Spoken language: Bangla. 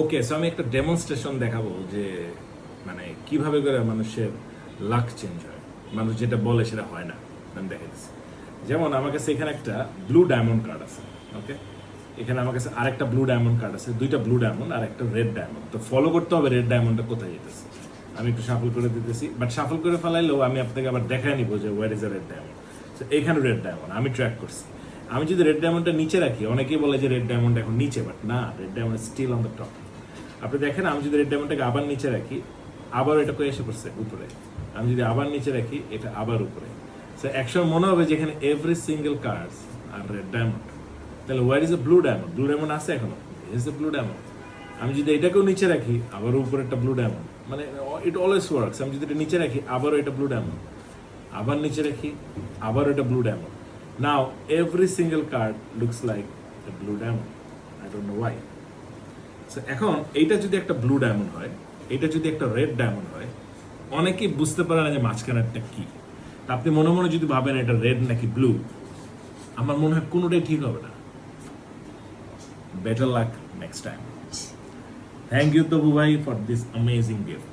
ওকে, সো আমি একটা ডেমনস্ট্রেশন দেখাবো যে মানে কিভাবে করে মানুষের লাক চেঞ্জ হয়, মানুষ যেটা বলে সেটা হয় না। আমি দেখাচ্ছি। যেমন আমার কাছে এখানে একটা ব্লু ডায়মন্ড কার্ড আছে। ওকে, এখানে আমার কাছে আরেকটা ব্লু ডায়মন্ড কার্ড আছে, দুইটা ব্লু ডায়মন্ড আর একটা রেড ডায়মন্ড। তো ফলো করতে হবে রেড ডায়মন্ডটা কোথায় যেতেছে। আমি একটু শাফল করে দিতেছি, বাট শাফল করে ফেলাইলেও আমি আপনাকে আবার দেখাই নিব যে where is a red diamond. এখানে রেড ডায়মন্ড আমি ট্র্যাক করছি। আমি যদি রেড ডায়মন্ডটা নিচে রাখি, অনেকেই বলে যে রেড ডায়মন্ড এখন নিচে, বাট না, red diamond still on the top. আপনি দেখেন, আমি যদি রেড ডায়মন্ডটাকে আবার নিচে রাখি, আবার এটা করে এসে পড়ছে উপরে। আমি যদি আবার নিচে রাখি, এটা আবার উপরে। সো একসময় মনে হবে যেখানে every single card are red diamond, তাহলে where is a blue diamond? Blue diamond আছে এখনো, ইজ এ ব্লু ডায়মন্ড। আমি যদি এটাকেও নিচে রাখি, আবারও উপরে একটা ব্লু ডায়মন্ড, মানে ইট অলওয়েজ ওয়ার্কস। আমি যদি এটা নিচে রাখি, আবারও এটা ব্লু ডায়মন্ড, আবার নিচে রাখি, আবার এটা blue diamond. Now every single card looks like a blue diamond. I don't know Y. এখন এইটা যদি একটা ব্লু ডায়মন্ড হয়, এটা যদি একটা রেড ডায়মন্ড হয়, অনেকেই বুঝতে পারে না যে মাঝখানেরটা কি। তা আপনি মনে মনে যদি ভাবেন এটা রেড নাকি ব্লু, আমার মনে হয় কোনোটাই ঠিক হবে না। Better luck next time. Thank you তবু ভাই ফর দিস অ্যামেজিং গিফট।